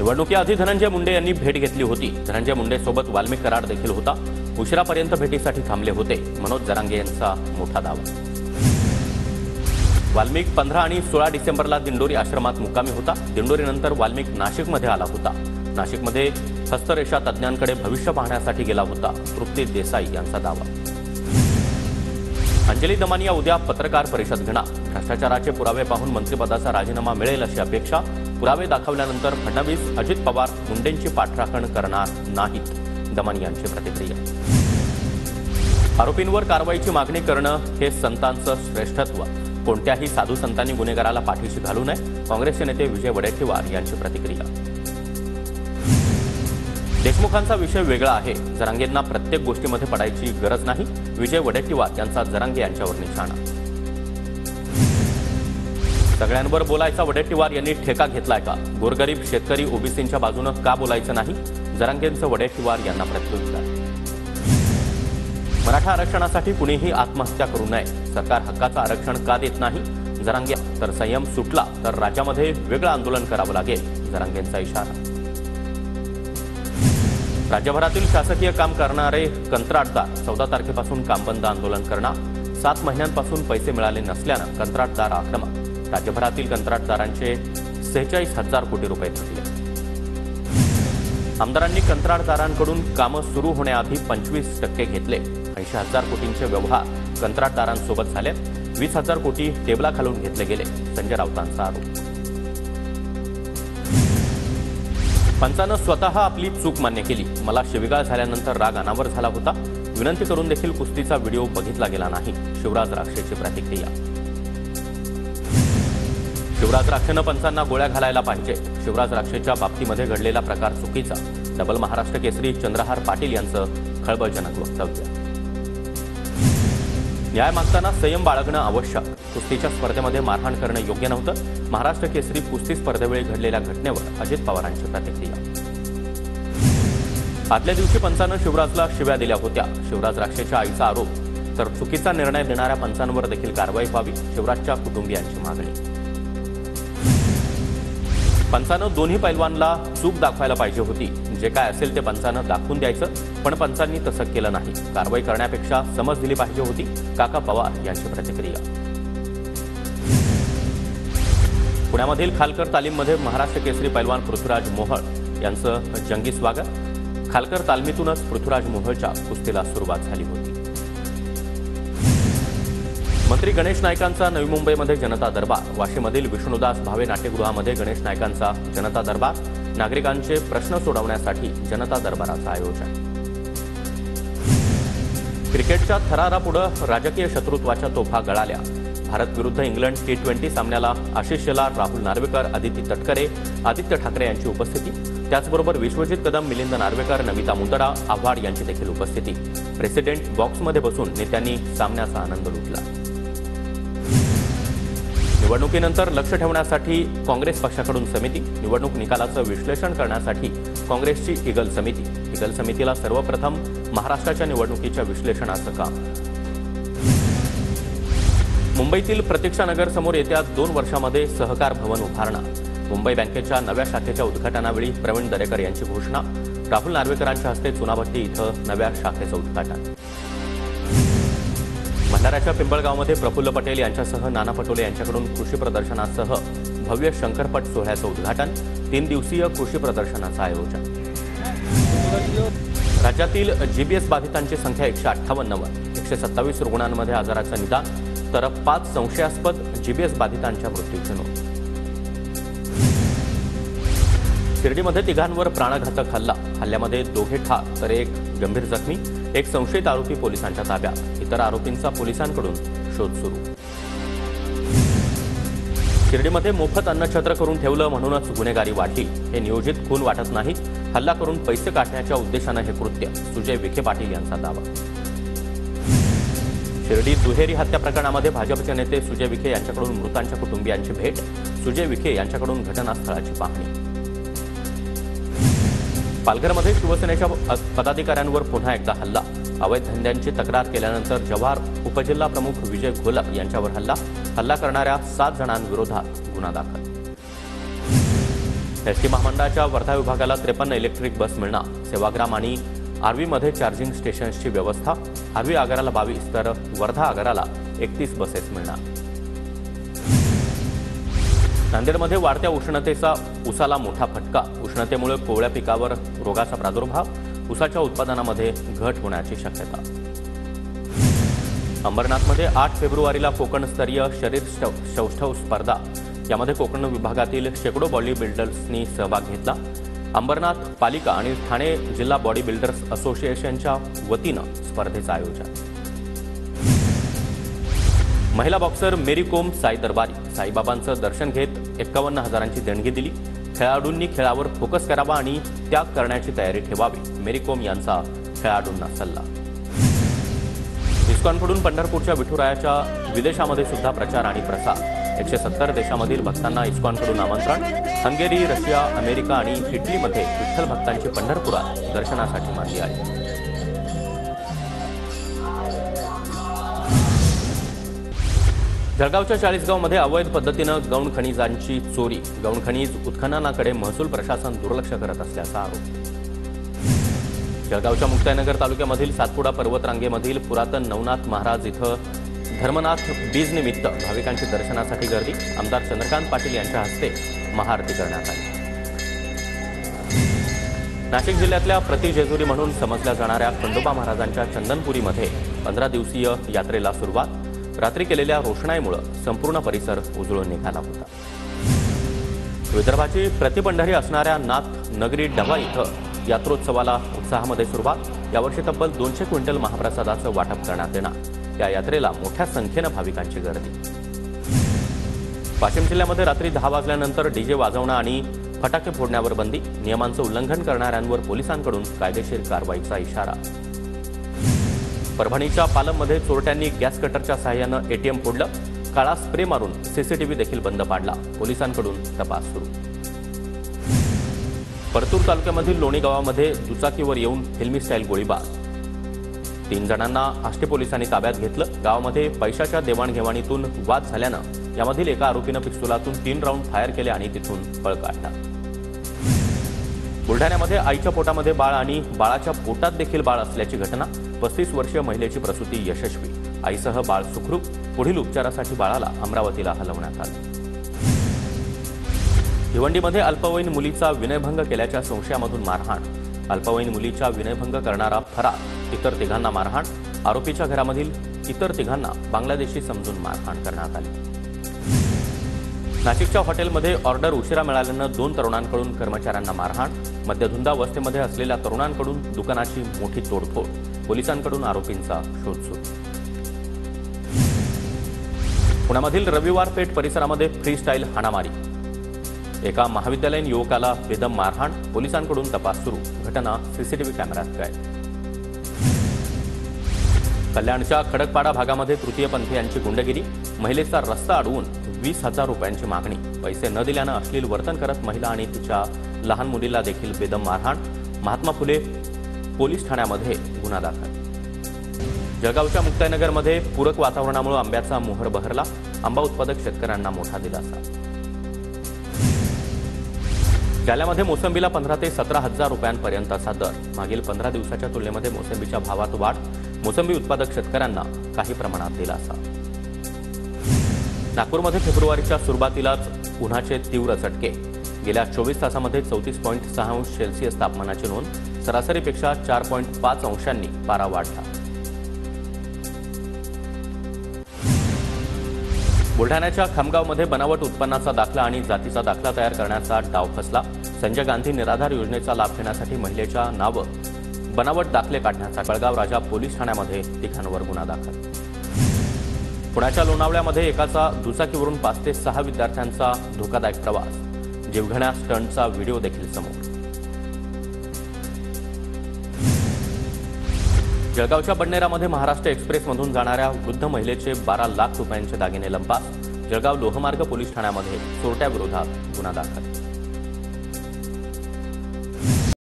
निवडणुकीआधी धनंजय मुंडे यांनी भेट घेतली होती। धनंजय मुंडे सोबत वाल्मिक कराड देखील होता। उशिरापर्यंत भेटीसाठी थांबले होते। मनोज जरांगे यांचा मोठा दावा। वाल्मिक 15 आणि 16 डिसेंबरला दिंडोरी आश्रमात मुक्कामी होता। दिंडोरीनंतर वाल्मिक नाशिकमध्ये आला होता। नाशिकमध्ये हस्तरेषा तज्ञांकडे भविष्य पाहण्यासाठी गेला होता। तृप्ती देसाई यांचा दावा। अंजली दमानिया उद्या पत्रकार परिषद घेणार। भ्रष्टाचाराचे पुरावे पाहून मंत्रिपदाचा राजीनामा मिळेल अशी अपेक्षा। पुरावे दाखवल्यानंतर फडणवीस, अजित पवार मुंडेंची पाठराखण करणार नाहीत, दमानियांची प्रतिक्रिया। आरोपींवर कारवाईची मागणी करणं हे संतांचं श्रेष्ठत्व। कोणत्याही साधू संतांनी गुन्हेगाराला पाठीशी घालू नये, काँग्रेसचे नेते विजय वडेट्टीवार यांची प्रतिक्रिया। देशमुखांचा विषय वेगळा आहे। जरांगेंना प्रत्येक गोष्टीमध्ये पडायची गरज नाही, विजय वडेट्टीवार यांचा जरांगे यांच्यावर निशाणा। सगळ्यांवर बोलायचा वडेट्टीवार यांनी ठेका घेतलाय का? गोरगरीब शेतकरी ओबीसींच्या बाजूने का बोलायचं नाही? जरांगेंचं वडेट्टीवार यांना प्रत्युत्तर। मराठा आरक्षणासाठी कुणीही आत्महत्या करू नये, सरकार हक्काचं आरक्षण का देत नाही? जरांगे तर संयम सुटला तर राज्यामध्ये वेगळं आंदोलन करावं लागेल, जरांगेंचा इशारा। राज्यभरातील शासकीय काम करणारे कंत्राटदार 14 तारखेपासून कामबंद आंदोलन करणार। 7 महिन्यांपासून पैसे मिळाले नसल्यानं कंत्राटदार आक्रमक। राज्यभरातील कंत्राटदारांचे 46,000 कोटी रुपये थकले। आमदारांनी कंत्राटदारांकडून कामं सुरू होण्याआधी 25% घेतले। 80,000 कोटींचे व्यवहार कंत्राटदारांसोबत झाले। 20,000 कोटी टेबलाखालून घेतले गेले, संजय राऊतांचा आरोप। पंचानं स्वतः आपली चूक मान्य केली। मला शिवीगाळ झाल्यानंतर राग अनावर झाला होता। विनंती करून देखील कुस्तीचा व्हिडिओ बघितला गेला नाही, शिवराज राक्षेची प्रतिक्रिया। शिवराज राक्षेनं पंचांना गोळ्या घालायला पाहिजे। शिवराज राक्षेच्या बाबतीमध्ये घडलेला प्रकार चुकीचा। डबल महाराष्ट्र केसरी चंद्रहार पाटील यांचं खळबळजनक वक्तव्य। न्याय मागताना संयम बाळगणं आवश्यक। कुस्तीच्या स्पर्धेमध्ये मारहाण करणं योग्य नव्हतं। महाराष्ट्र केसरी कुस्ती स्पर्धेवेळी घडलेल्या घटनेवर अजित पवारांची प्रतिक्रिया। आदल्या दिवशी पंचानं शिवराजला शिव्या दिल्या होत्या। शिवराज राक्षेच्या आईचा आरोप, तर चुकीचा निर्णय देणाऱ्या पंचांवर देखील कारवाई व्हावी, शिवराजच्या कुटुंबियांची मागणी। पंचानं दोन्ही पैलवानला चूक दाखवायला पाहिजे होती। जे काय असेल ते पंचानं दाखवून द्यायचं, पण पंचांनी तसं केलं नाही। कारवाई करण्यापेक्षा समज दिली पाहिजे होती, काका पवार यांची प्रतिक्रिया। पुण्यामधील खालकर तालीममध्ये महाराष्ट्र केसरी पैलवान पृथ्वीराज मोहोळ यांचं जंगी स्वागत। खालकर तालमीतूनच पृथ्वीराज मोहोळच्या कुस्तीला सुरुवात झाली होती। मंत्री गणेश नाईकांचा नवी मुंबईमध्ये जनता दरबार। वाशीमधील विष्णुदास भावे नाट्यगृहामध्ये गणेश नाईकांचा जनता दरबार। नागरिकांचे प्रश्न सोडवण्यासाठी जनता दरबाराचं आयोजन। क्रिकेटच्या थरारापुढे राजकीय शत्रुत्वाच्या तोफा गळाल्या। भारत विरुद्ध इंग्लंड T20 सामन्याला आशिष शेलार, राहुल नार्वेकर, आदिती तटकरे, आदित्य ठाकरे यांची उपस्थिती। त्याचबरोबर विश्वजित कदम, मिलिंद नार्वेकर, नमिता मुंदडा, आव्हाड यांची देखील उपस्थिती। प्रेसिडेंट बॉक्समध्ये बसून नेत्यांनी सामन्याचा आनंद लुटला। निवडणुकीनंतर लक्ष ठेवण्यासाठी काँग्रेस पक्षाकडून समिती। निवडणूक निकालाचं विश्लेषण करण्यासाठी काँग्रेसची इगल समिती। इगल समितीला सर्वप्रथम महाराष्ट्राच्या निवडणुकीच्या विश्लेषणाचं काम। मुंबईतील प्रतीक्षानगर समोर येत्या 2 वर्षांमध्ये सहकार भवन उभारणार। मुंबई बँकेच्या नव्या शाखेच्या उद्घाटनावेळी प्रवीण दरेकर यांची घोषणा। राहुल नार्वेकरांच्या हस्ते चुनाभट्टी इथं नव्या शाखेचं उद्घाटन। भंडाऱ्याच्या पिंपळगावमध्ये प्रफुल्ल पटेल यांच्यासह नाना पटोले यांच्याकडून कृषी प्रदर्शनासह भव्य शंकरपट सोहळ्याचं उद्घाटन। 3 दिवसीय कृषी प्रदर्शनाचं आयोजन। राज्यातील जीबीएस बाधितांची संख्या 158 वर। 127 रुग्णांमध्ये आजाराचं निदान, तर 5 संशयास्पद जीबीएस बाधितांच्या मृत्यूची नोंद। शिर्डीमध्ये तिघांवर प्राणघातक हल्ला। हल्ल्यामध्ये 2 ठार तर 1 गंभीर जखमी। 1 संशयित आरोपी पोलिसांच्या ताब्यात। इतर आरोपींचा पोलिसांकडून शोध सुरू। शिर्डीमध्ये मोफत अन्नछत्र करून ठेवलं म्हणूनच गुन्हेगारी वाढली। हे नियोजित खून वाटत नाही, हल्ला करून पैसे काढण्याच्या उद्देशानं हे कृत्य, सुजय विखे पाटील यांचा दावा। शिर्डी दुहेरी हत्या प्रकरणामध्ये भाजपचे नेते सुजय विखे यांच्याकडून मृतांच्या कुटुंबियांची भेट। सुजय विखे यांच्याकडून घटनास्थळाची पाहणी। पालघरमध्ये शिवसेनेच्या पदाधिकाऱ्यांवर पुन्हा एकदा हल्ला। अवैध धंद्यांची तक्रार केल्यानंतर जव्हार उपजिल्हा प्रमुख विजय घोलप यांच्यावर हल्ला करणाऱ्या 7 जणांविरोधात गुन्हा दाखल। एसटी महामंडळाच्या वर्धा विभागाला 53 इलेक्ट्रिक बस मिळणार. सेवाग्राम आणि आर्वीमध्ये चार्जिंग स्टेशन्सची व्यवस्था. आर्वी आगाराला 22 तर वर्धा आगाराला 31 बसेस मिळणार. नांदेडमध्ये वाढत्या उष्णतेचा उसाला मोठा फटका. उष्णतेमुळे कोवळ्या पिकावर रोगाचा प्रादुर्भाव. उसाच्या उत्पादनामध्ये घट होण्याची शक्यता. अंबरनाथमध्ये 8 फेब्रुवारीला कोकणस्तरीय शरीर सौष्ठव स्पर्धा. यामध्ये कोकण विभागातील शेकडो बॉडी बिल्डर्सनी सहभाग घेतला. अंबरनाथ पालिका आणि ठाणे जिल्हा बॉडी बिल्डर्स असोसिएशनच्या वतीनं स्पर्धेचं आयोजन. महिला बॉक्सर मेरी कोम साई दरबारी. साईबाबांचं दर्शन घेत 51,000ची देणगी दिली. खेळाडूंनी खेळावर फोकस करावा आणि त्याग करण्याची तयारी ठेवावी. मेरी कोम यांचा खेळाडूंना सल्ला. इस्कॉनकडून पंढरपूरच्या विठुरायाच्या विदेशामध्ये सुद्धा प्रचार आणि प्रसार. 170 देशामधील भक्तांना इस्कॉनकडून आमंत्रण. हंगेरी, रशिया, अमेरिका आणि इटलीमध्ये विठ्ठल भक्तांची पंढरपुरात दर्शनासाठी मार्गी आली. जळगावच्या 40गावमध्ये अवैध पद्धतीनं गौण खनिजांची चोरी. गौण खनिज उत्खननाकडे महसूल प्रशासन दुर्लक्ष करत असल्याचा आरोप. जळगावच्या मुक्ताईनगर तालुक्यामधील सातपुडा पर्वतरांगेमधील पुरातन नवनाथ महाराज इथं धर्मनाथ बीजनिमित्त भाविकांची दर्शनासाठी गर्दी. आमदार चंद्रकांत पाटील यांच्या हस्ते महाआरती करण्यात आली. नाशिक जिल्ह्यातल्या प्रतिजेजुरी म्हणून समजल्या जाणाऱ्या खंडोबा महाराजांच्या चंदनपुरीमध्ये 15 दिवसीय यात्रेला सुरुवात. रात्री केलेल्या रोषणाईमुळे संपूर्ण परिसर उजळून निघाला होता. विदर्भाची प्रतिपंढरी असणाऱ्या नाथ नगरी डबा इथं यात्रोत्सवाला उत्साहामध्ये सुरुवात. यावर्षी तब्बल 200 क्विंटल महाप्रसादाचं वाटप करण्यात येणार. या यात्रेला मोठ्या संख्येनं भाविकांची गर्दी. वाशिम जिल्ह्यामध्ये रात्री 10 वाजल्यानंतर डीजे वाजवणं आणि फटाके फोडण्यावर बंदी. नियमांचं उल्लंघन करणाऱ्यांवर पोलिसांकडून कायदेशीर कारवाईचा इशारा. परभणीच्या पालममध्ये चोरट्यांनी गॅस कटरच्या साहाय्यानं एटीएम फोडलं. काळा स्प्रे मारून सीसीटीव्ही देखील बंद पाडला. पोलिसांकडून तपास सुरू. परतूर तालुक्यामधील लोणी गावामध्ये दुचाकीवर येऊन फिल्मी स्टाईल गोळीबार. 3 जणांना आष्टी पोलिसांनी ताब्यात घेतलं. गावामध्ये पैशाच्या देवाणघेवाणीतून वाद झाल्यानं यामधील एका आरोपीनं पिस्तुलातून 3 राऊंड फायर केले आणि तिथून पळ काढला. बुलढाण्यामध्ये आईच्या पोटामध्ये बाळ आणि बाळाच्या पोटात देखील बाळ असल्याची घटना. 35 वर्षीय महिलेची प्रसूती यशस्वी. आईसह बाळ सुखरूप. पुढील उपचारासाठी बाळाला अमरावतीला हलवण्यात आलं. भिवंडीमध्ये अल्पवयीन मुलीचा विनयभंग केल्याच्या संशयामधून मारहाण. अल्पवयीन मुलीचा विनयभंग करणारा फरार. इतर 3घांना मारहाण. आरोपीच्या घरामधील इतर 3घांना बांगलादेशी समजून मारहाण करण्यात आली. नाशिकच्या हॉटेलमध्ये ऑर्डर उशिरा मिळाल्यानं 2 तरुणांकडून कर्मचाऱ्यांना मारहाण. मद्यधुंद अवस्थेमध्ये असलेल्या तरुणांकडून दुकानाची मोठी तोडफोड. पोलिसांकडून आरोपींचा शोध सुरू. पुण्यामधील रविवार पेठ परिसरामध्ये फ्रीस्टाईल हाणामारी. एका महाविद्यालयीन युवकाला बेदम मारहाण. पोलिसांकडून तपास सुरू. घटना सीसीटीव्ही कॅमेऱ्यात कैद. कल्याणच्या खडकपाडा भागामध्ये तृतीयपंथीयांची गुंडगिरी. महिलेचा रस्ता अडवून 20,000 रुपयांची मागणी. पैसे न दिल्यानं अश्लील वर्तन करत महिला आणि तिच्या लहान मुलीला देखील बेदम मारहाण. महात्मा फुले पोलीस ठाण्यामध्ये गुन्हा दाखल. जळगावच्या मुक्ताईनगरमध्ये पूरक वातावरणामुळे आंब्याचा मोहर बहरला. आंबा उत्पादक शेतकऱ्यांना मोठा दिलासा. जालन्यामध्ये मोसंबीला 15 ते 17,000 रुपयांपर्यंतचा दर. मागील 15 दिवसाच्या तुलनेमध्ये मोसंबीच्या भावात वाढ. मोसंबी उत्पादक शेतकऱ्यांना काही प्रमाणात दिलासा. नागपूरमध्ये फेब्रुवारीच्या सुरुवातीलाच उन्हाचे तीव्र झटके. गेल्या 24 तासामध्ये 34.6 अंश सेल्सिअस तापमानाची नोंद. सरासरीपेक्षा 4.5 अंशांनी पारा वाढला. बुलढाण्याच्या खामगावमध्ये बनावट उत्पन्नाचा दाखला आणि जातीचा दाखला तयार करण्याचा डाव फसला. संजय गांधी निराधार योजनेचा लाभ घेण्यासाठी महिलेच्या नावं बनावट दाखले काढण्याचा. कळगाव राजा पोलीस ठाण्यामध्ये 3घांवर गुन्हा दाखल. पुण्याच्या लोणावळ्यामध्ये एकाचा दुचाकीवरून 5 ते 6 विद्यार्थ्यांचा धोकादायक प्रवास. जीवघेण्या स्टंटचा व्हिडिओ देखील समोर. जळगावच्या बडनेरामध्ये महाराष्ट्र एक्सप्रेसमधून जाणाऱ्या वृद्ध महिलेचे 12 लाख रुपयांचे दागिने लंपास. जळगाव लोहमार्ग पोलीस ठाण्यामध्ये चोरट्याविरोधात गुन्हा दाखल.